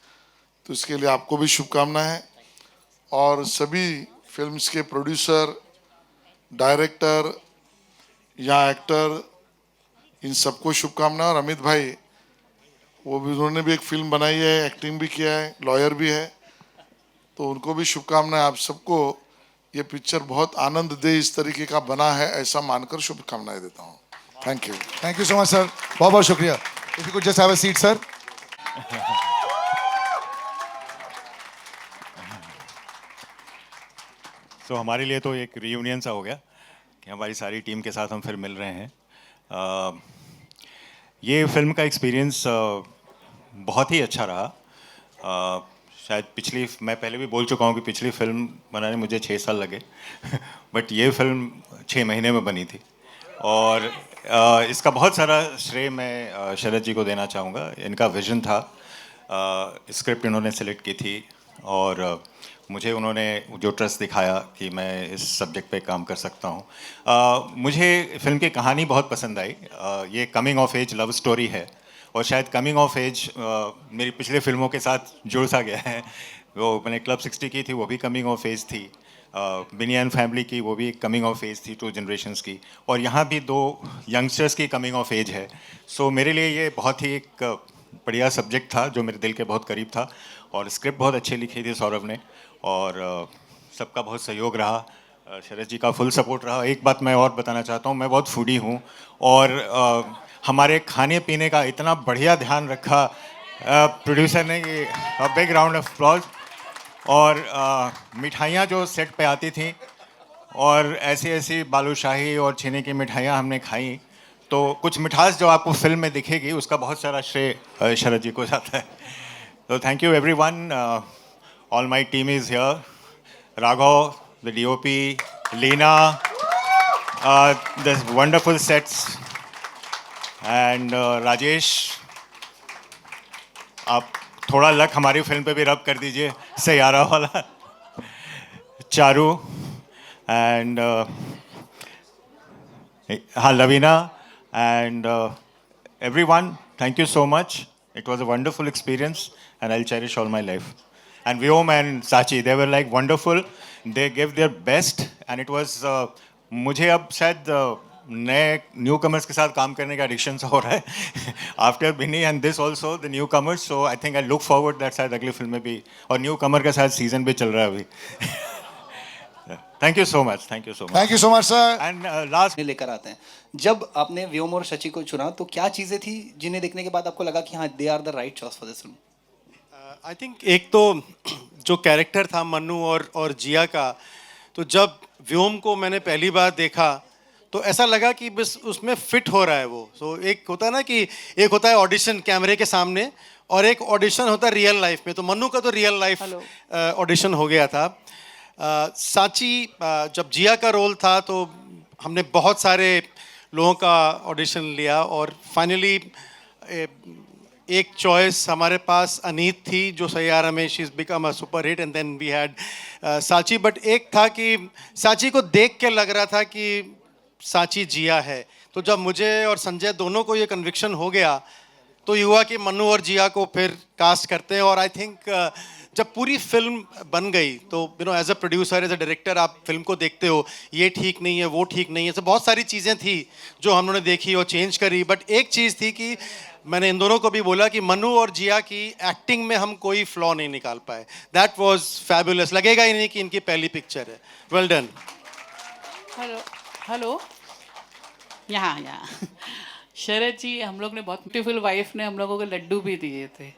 तो इसके लिए आपको भी शुभकामनाएं हैं। और सभी फिल्म्स के प्रोड्यूसर, डायरेक्टर या एक्टर, इन सबको शुभकामनाएं। और अमित भाई, वो भी, उन्होंने भी एक फिल्म बनाई है, एक्टिंग भी किया है, लॉयर भी है, तो उनको भी शुभकामनाएं। आप सबको ये पिक्चर बहुत आनंद दे इस तरीके का बना है ऐसा मानकर शुभकामनाएं देता हूँ। Thank you so much sir, बहुत बहुत शुक्रिया। If you could just have a seat sir. तो हमारे लिए तो एक रियूनियन सा हो गया कि हमारी सारी टीम के साथ हम फिर मिल रहे हैं। ये फिल्म का एक्सपीरियंस बहुत ही अच्छा रहा। शायद मैं पहले भी बोल चुका हूँ कि पिछली फिल्म बनाने मुझे 6 साल लगे बट ये फिल्म 6 महीने में बनी थी, और इसका बहुत सारा श्रेय मैं शरद जी को देना चाहूँगा। इनका विजन था, स्क्रिप्ट इन्होंने सेलेक्ट की थी, और मुझे उन्होंने जो ट्रस्ट दिखाया कि मैं इस सब्जेक्ट पे काम कर सकता हूँ। मुझे फिल्म की कहानी बहुत पसंद आई। ये coming of age love story है, और शायद कमिंग ऑफ एज मेरी पिछले फिल्मों के साथ जुड़ सा गया है। वो मैंने क्लब 60 की थी, वो भी कमिंग ऑफ एज थी। बिनियान फैमिली की, वो भी कमिंग ऑफ एज थी, 2 जनरेशन्स की, और यहाँ भी 2 यंगस्टर्स की कमिंग ऑफ एज है। सो मेरे लिए ये बहुत ही एक बढ़िया सब्जेक्ट था जो मेरे दिल के बहुत करीब था, और स्क्रिप्ट बहुत अच्छी लिखी थी सौरभ ने, और सबका बहुत सहयोग रहा, शरद जी का फुल सपोर्ट रहा। एक बात मैं और बताना चाहता हूँ, मैं बहुत फूडी हूँ, और हमारे खाने पीने का इतना बढ़िया ध्यान रखा प्रोड्यूसर ने कि बिग राउंड ऑफ अप्लॉज। और मिठाइयाँ जो सेट पे आती थी, और ऐसी ऐसी बालूशाही और छीने की मिठाइयाँ हमने खाई, तो कुछ मिठास जो आपको फिल्म में दिखेगी उसका बहुत सारा श्रेय शरद जी को जाता है। तो thank you everyone, all my team is here, Raghav, the DOP, Leena, the wonderful sets, and Rajesh, आप थोड़ा लक हमारी फिल्म पे भी रब कर दीजिए, सैयारा वाला, चारू, एंड हाँ Lavina, and everyone, thank you so much. It was a wonderful experience, and I'll cherish all my life. And Vyom and Sachi, they were like wonderful. They gave their best, and it was मुझे अब शायद नए new commerce के साथ काम करने का addiction सा हो रहा है after Binny and this also the new commerce, so I think I look forward that शायद अगली फिल्म में भी, और न्यू कमर का शायद सीजन भी चल रहा है अभी thank you so much, thank you so much, thank you so much sir. And last लेकर आते हैं। जब आपने व्योम और शची को चुना तो क्या चीज़ें थी जिन्हें देखने के बाद आपको लगा कि हाँ they are the right choice for this film? I think एक तो जो कैरेक्टर था मन्नू और जिया का, तो जब व्योम को मैंने पहली बार देखा तो ऐसा लगा कि बस उसमें फिट हो रहा है वो। सो एक होता है ना कि एक होता है ऑडिशन कैमरे के सामने और एक ऑडिशन होता है रियल लाइफ में, तो मन्नू का तो रियल लाइफ ऑडिशन हो गया था। सांची जब जिया का रोल था तो हमने बहुत सारे लोगों का ऑडिशन लिया और फाइनली एक चॉइस हमारे पास अनीत थी जो सैयारा में she is become a super hit, and then we had Sanchi. But एक था कि सांची को देख के लग रहा था कि सांची जिया है, तो जब मुझे और संजय दोनों को ये कन्विक्शन हो गया तो ये हुआ कि मन्नू और जिया को फिर कास्ट करते हैं। और आई थिंक जब पूरी फिल्म बन गई तो you know as a producer, as a director आप फिल्म को देखते हो, ये ठीक नहीं है, वो ठीक नहीं है, तो बहुत सारी चीज़ें थी जो हम लोगों ने देखी और चेंज करी। बट एक चीज़ थी कि मैंने इन दोनों को भी बोला कि मन्नू और जिया की एक्टिंग में हम कोई फ्लॉ नहीं निकाल पाए। दैट वाज फैबुलस, लगेगा ही नहीं कि इनकी पहली पिक्चर है। Well done. हेलो हेलो, यहाँ शरद जी, हम लोग ने बहुत ब्यूटीफुल वाइफ ने हम लोगों को लड्डू भी दिए थे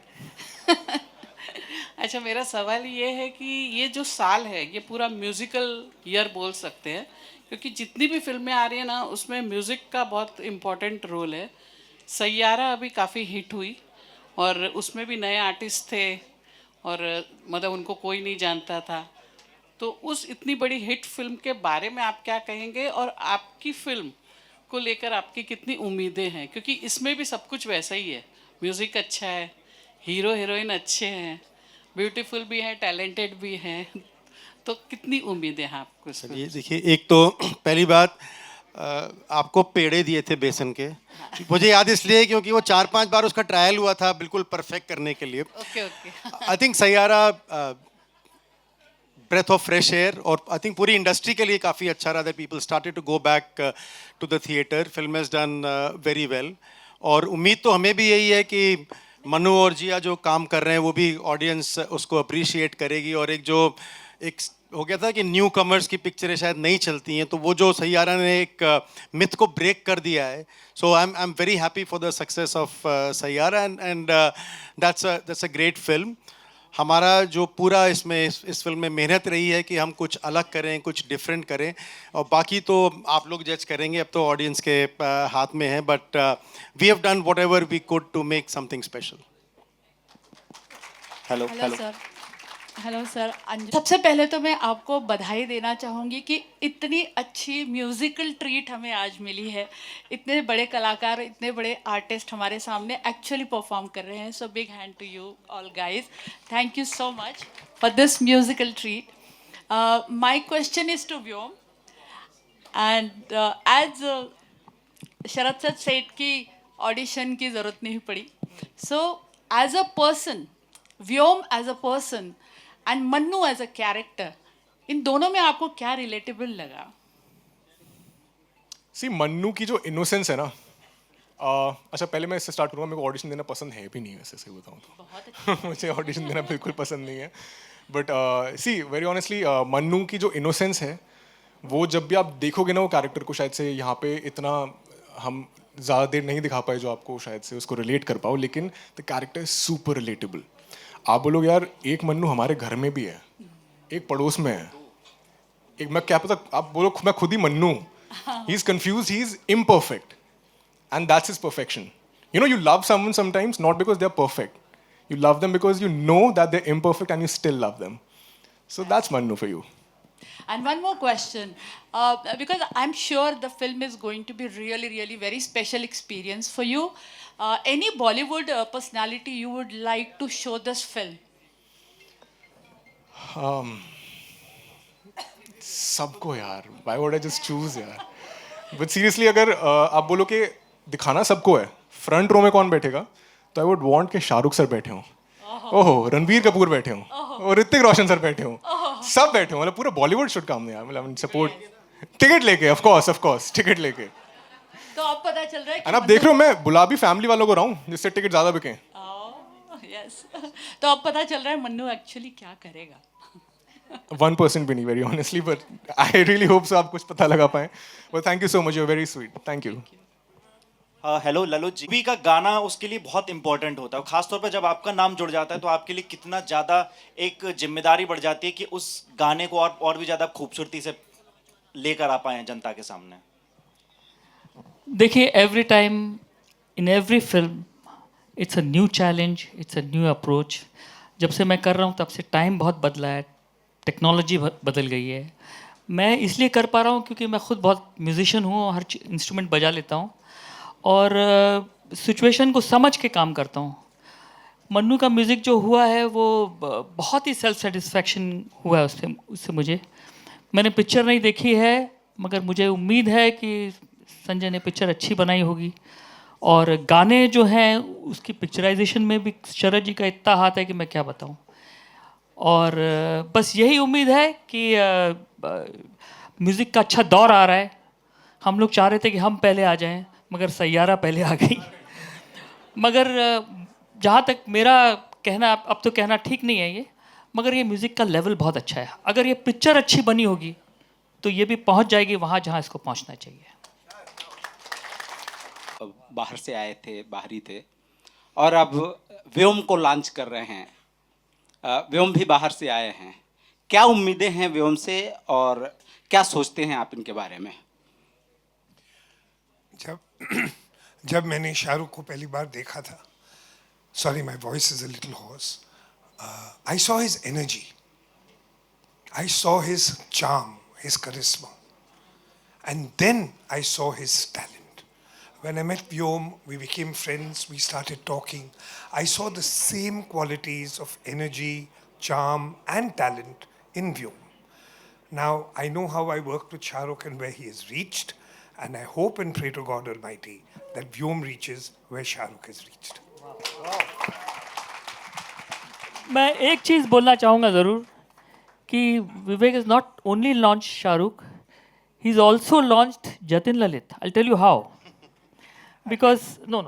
अच्छा, मेरा सवाल ये है कि ये जो साल है ये पूरा म्यूज़िकल ईयर बोल सकते हैं, क्योंकि जितनी भी फिल्में आ रही हैं ना उसमें म्यूज़िक का बहुत इम्पोर्टेंट रोल है। सैयारा अभी काफ़ी हिट हुई और उसमें भी नए आर्टिस्ट थे और मतलब उनको कोई नहीं जानता था, तो उस इतनी बड़ी हिट फिल्म के बारे में आप क्या कहेंगे और आपकी फिल्म को लेकर आपकी कितनी उम्मीदें हैं? क्योंकि इसमें भी सब कुछ वैसा ही है, म्यूज़िक अच्छा है, हीरो हीरोइन अच्छे हैं, ब्यूटीफुल भी हैं, टैलेंटेड भी हैं, तो कितनी उम्मीदें हैं आपको इसमें? ये देखिए, एक तो पहली बात आपको पेड़े दिए थे बेसन के, मुझे याद इसलिए क्योंकि वो 4-5 बार उसका ट्रायल हुआ था बिल्कुल परफेक्ट करने के लिए। Okay okay. I think Saiyaara breath of fresh air, और आई थिंक पूरी इंडस्ट्री के लिए काफ़ी अच्छा रहा that people started to go back to the theatre. Film has done very well, और उम्मीद तो हमें भी यही है कि मन्नू और जिया जो काम कर रहे हैं वो भी ऑडियंस उसको अप्रिशिएट करेगी। और एक जो एक हो गया था कि न्यू कमर्स की पिक्चरें शायद नहीं चलती हैं, तो वो जो सैयारा ने एक मिथ को ब्रेक कर दिया है। So I am very happy for the success of Saiyaara, and that's a great film. हमारा जो पूरा इसमें इस फिल्म में मेहनत रही है कि हम कुछ अलग करें, कुछ डिफरेंट करें, और बाकी तो आप लोग जज करेंगे, अब तो ऑडियंस के हाथ में है। But we have done whatever we could to make something special. Hello hello sir. Hello sir, सबसे पहले तो मैं आपको बधाई देना चाहूँगी कि इतनी अच्छी म्यूज़िकल ट्रीट हमें आज मिली है। इतने बड़े कलाकार, इतने बड़े आर्टिस्ट हमारे सामने एक्चुअली परफॉर्म कर रहे हैं। So big hand to you all guys, thank you so much for this musical treat. My question is to Vyom, and as Sharad sir Seth की ऑडिशन की ज़रूरत नहीं पड़ी। So as a person, Vyom as a person and Mannu as a character, इन दोनों में आपको क्या रिलेटेबल लगा? सी, मन्नू की जो इनोसेंस है ना, अच्छा पहले मैं इससे स्टार्ट करूँगा। मेरे को ऑडिशन देना पसंद है भी नहीं, वैसे सही बताऊँ तो मुझे ऑडिशन देना बिल्कुल पसंद नहीं है। But see, very honestly, Mannu की जो इनोसेंस है वो जब भी आप देखोगे ना वो कैरेक्टर को, शायद से यहाँ पे इतना हम ज़्यादा देर नहीं दिखा पाए जो आपको शायद से उसको रिलेट कर पाओ, लेकिन the character is super relatable. आप बोलोगे यार एक मन्नू हमारे घर में भी है, एक पड़ोस में है, एक मैं क्या पता, आप बोलो मैं खुद ही Mannu. He is confuse, he is imperfect, and that's his perfection. You know, you love someone sometimes not because they are perfect, you love them because you know that they're imperfect and you still love them. So that's Mannu for you. And one more question, because I'm sure the film is going to be really, really very special experience for you. Any Bollywood personality you would like to show this film? सबको यार, why would I just choose यार? But seriously, अगर आप बोलो कि दिखाना सबको है, फ्रंट रो में कौन बैठेगा, तो आई वुड वांट कि शाहरुख सर बैठे हों, ओहो रणबीर कपूर बैठे हों, और ऋतिक रोशन सर बैठे हों, सब बैठे हों, मतलब पूरा बॉलीवुड शुड काम यार, मतलब सपोर्ट। टिकट लेके, ऑफ कोर्स टिकट लेके। तो अब पता चल रहा है कि एंड आप देख रहे हो मैं बुला भी फैमिली वालों को रहा हूँ जिससे टिकट ज़्यादा बिके. यस तो अब पता चल रहा है मन्नू एक्चुअली क्या करेगा. 1% भी नहीं, very honestly, but I really hope so आप कुछ पता लगा पाएं. But thank you so much, you're very sweet. Thank you. Hello ललो जी. मूवी का गाना उसके लिए बहुत इंपॉर्टेंट होता है, खासतौर पर जब आपका नाम जुड़ जाता है तो आपके लिए कितना ज़्यादा एक जिम्मेदारी बढ़ जाती है कि उस गाने को और भी ज़्यादा खूबसूरती से लेकर आ पाए जनता के सामने. देखिए, every time in every film it's a new challenge, it's a new approach. जब से मैं कर रहा हूँ तब से टाइम बहुत बदला है, टेक्नोलॉजी बदल गई है. मैं इसलिए कर पा रहा हूँ क्योंकि मैं खुद बहुत म्यूजिशियन हूँ, हर इंस्ट्रूमेंट बजा लेता हूँ और सिचुएशन को समझ के काम करता हूँ. मन्नू का म्यूज़िक जो हुआ है वो बहुत ही सेल्फ सेटिस्फैक्शन हुआ है उससे मुझे. मैंने पिक्चर नहीं देखी है मगर मुझे उम्मीद है कि संजय ने पिक्चर अच्छी बनाई होगी और गाने जो हैं उसकी पिक्चराइजेशन में भी शरद जी का इतना हाथ है कि मैं क्या बताऊँ. और बस यही उम्मीद है कि म्यूज़िक का अच्छा दौर आ रहा है. हम लोग चाह रहे थे कि हम पहले आ जाएं मगर सैयारा पहले आ गई. मगर जहाँ तक मेरा कहना, अब तो कहना ठीक नहीं है ये, मगर ये म्यूज़िक का लेवल बहुत अच्छा है. अगर ये पिक्चर अच्छी बनी होगी तो ये भी पहुँच जाएगी वहाँ जहाँ इसको पहुँचना चाहिए. बाहर से आए थे, बाहरी थे और अब व्योम को लॉन्च कर रहे हैं. व्योम भी बाहर से आए हैं. क्या उम्मीदें हैं व्योम से और क्या सोचते हैं आप इनके बारे में? जब मैंने शाहरुख को पहली बार देखा था, sorry my voice is a little hoarse, I saw his energy, I saw his charm, his charisma, and then I saw his talent. When I met Vyom, we became friends, we started talking. I saw the same qualities of energy, charm and talent in Vyom. Now, I know how I worked with Shahrukh and where he has reached, and I hope and pray to God Almighty that Vyom reaches where Shahrukh has reached. मैं एक चीज़ बोलना चाहूँगा ज़रूर कि Vivek is not only launch Shahrukh, he is also launched Jatin Lalit. I tell you how. Because no,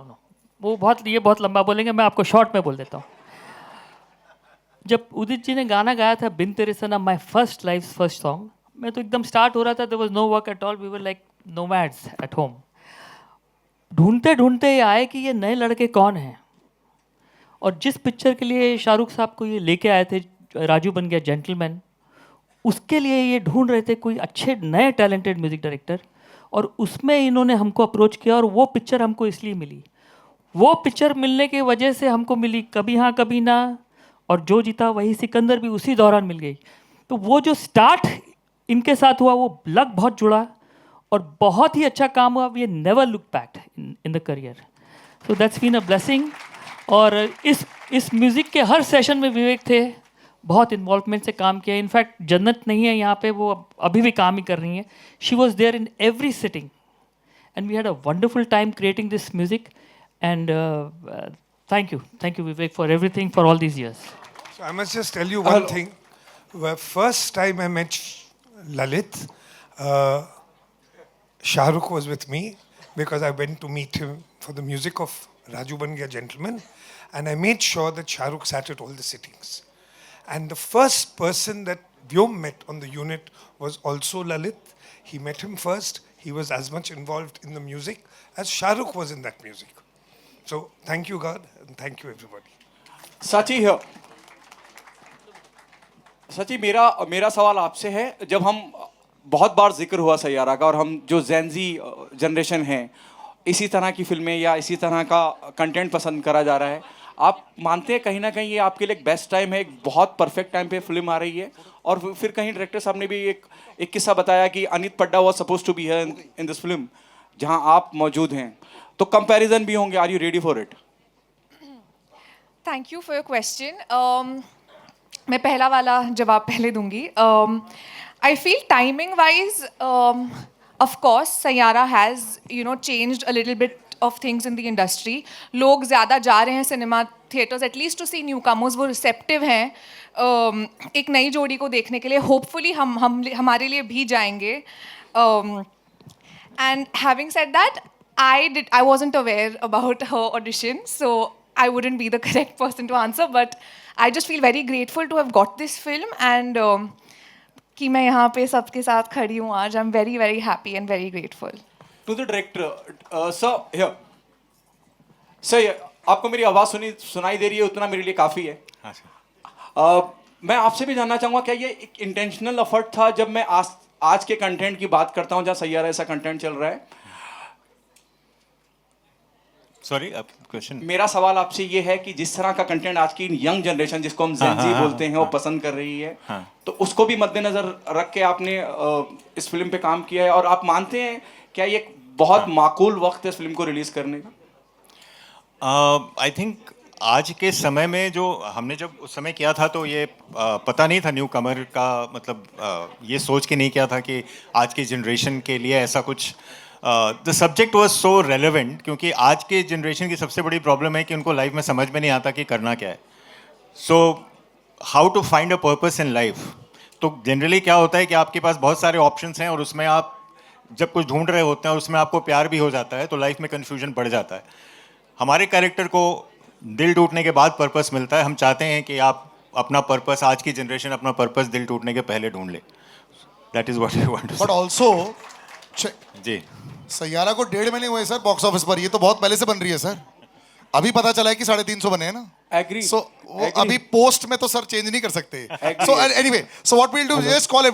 वो बहुत लंबा बोलेंगे, मैं आपको शॉर्ट में बोल देता हूँ. जब उदित जी ने गाना गाया था बिन तेरे सनम, माई फर्स्ट सॉन्ग, मैं तो एकदम स्टार्ट हो रहा था, there was no work at all, we were like nomads at home. ढूंढते ढूंढते ये आए कि ये नए लड़के कौन हैं. और जिस पिक्चर के लिए शाहरुख साहब को ये लेके आए थे, राजू बन गया जेंटलमैन, उसके लिए ये ढूंढ रहे थे कोई अच्छे नए टैलेंटेड म्यूज़िक डायरेक्टर, और उसमें इन्होंने हमको अप्रोच किया और वो पिक्चर हमको इसलिए मिली. वो पिक्चर मिलने की वजह से हमको मिली कभी हाँ कभी ना, और जो जीता वही सिकंदर भी उसी दौरान मिल गई. तो वो जो स्टार्ट इनके साथ हुआ वो लग बहुत जुड़ा और बहुत ही अच्छा काम हुआ. We never look back in the career. So that's been a blessing. और इस म्यूज़िक के हर सेशन में विवेक थे, बहुत इन्वॉल्वमेंट से काम किया. इनफैक्ट जन्नत नहीं है यहाँ पे, वो अभी भी काम ही कर रही हैं. She was there in every sitting and we had a wonderful time creating this music. And thank you Vivek for everything for all these years. So I must just tell you one thing. The first time I met Lalit, Shahrukh was with me because I went to meet him for the music of Raju Ban Gaya Gentleman, and I made sure that Shahrukh sat at all the sittings. And the first person that Vyom met on the unit was also Lalit. He met him first. He was as much involved in the music as Shahrukh was in that music. So thank you God and thank you everybody. सची है. सची, मेरा सवाल आपसे है. जब हम बहुत बार जिक्र हुआ सैयारा का और हम जो जेनजी जनरेशन है इसी तरह की फिल्में या इसी तरह का कंटेंट पसंद करा जा रहा है, आप मानते हैं कहीं ना कहीं ये आपके लिए एक बेस्ट टाइम है, एक बहुत परफेक्ट टाइम पे फिल्म आ रही है? और फिर कहीं डायरेक्टर साहब ने भी एक किस्सा बताया कि Anit Padda was suppose to be here in this film जहां आप मौजूद हैं, तो कंपैरिजन भी होंगे. Are you ready for it? Thank you for your question. मैं पहला वाला जवाब पहले दूंगी. I feel timing wise of course Saiyaara has changed a little bit of things in the industry. लोग ज़्यादा जा रहे हैं cinema theatres at least to C new commerce. वो रिसेप्टिव हैं एक नई जोड़ी को देखने के लिए. होपफुली हमारे लिए भी जाएंगे. And having said that, I wasn't aware about her audition, so I wouldn't be the correct person to answer. But I just feel very grateful to have got this film, and कि मैं यहाँ पे सबके साथ खड़ी हूँ आज. I'm very very happy and very grateful. To the director, sir, here. Sir, आपको मेरी आवाज़ सुनाई दे रही है, उतना मेरे लिए काफ़ी है. हाँ सर. मैं आपसे भी जानना चाहूँगा, क्या ये एक इंटेंशनल एफर्ट था? जब मैं आज के कंटेंट की बात करता हूँ, जहाँ सैयारा ऐसा कंटेंट चल रहा है. सॉरी, अब क्वेश्चन. मेरा सवाल आपसे ये है कि जिस तरह का कंटेंट आज की यंग जनरेशन, जिसको हम जेन जी बोलते हैं, वो पसंद कर रही है, तो उसको भी मद्देनजर रख के आपने इस फिल्म पे काम किया है. और आप मानते हैं क्या ये बहुत माकूल वक्त है इस फिल्म को रिलीज करने का? आई थिंक आज के समय में जो हमने जब उस समय किया था, तो ये पता नहीं था न्यू कमर का, मतलब ये सोच के नहीं किया था कि आज की जनरेशन के लिए ऐसा कुछ. The subject was so relevant, क्योंकि आज के जनरेशन की सबसे बड़ी प्रॉब्लम है कि उनको लाइफ में समझ में नहीं आता कि करना क्या है. So how to find a purpose in life. तो जनरली क्या होता है कि आपके पास बहुत सारे ऑप्शंस हैं, और उसमें आप जब कुछ ढूंढ रहे होते हैं और उसमें आपको प्यार भी हो जाता है, तो लाइफ में कन्फ्यूजन बढ़ जाता है. हमारे कैरेक्टर को दिल टूटने के बाद पर्पस मिलता है. हम चाहते हैं कि आप अपना पर्पस, आज की जनरेशन अपना पर्पस दिल टूटने के पहले ढूंढ ले. That is what we want to say. But also जी, सैयारा को 1.5 महीने हुए सर बॉक्स ऑफिस पर. ये तो बहुत पहले से बन रही है सर. अभी पता चला है कि 350 बने हैं ना. एग्री. सो अभी पोस्ट में तो सर चेंज नहीं कर सकते. So anyway, so what we will do, just call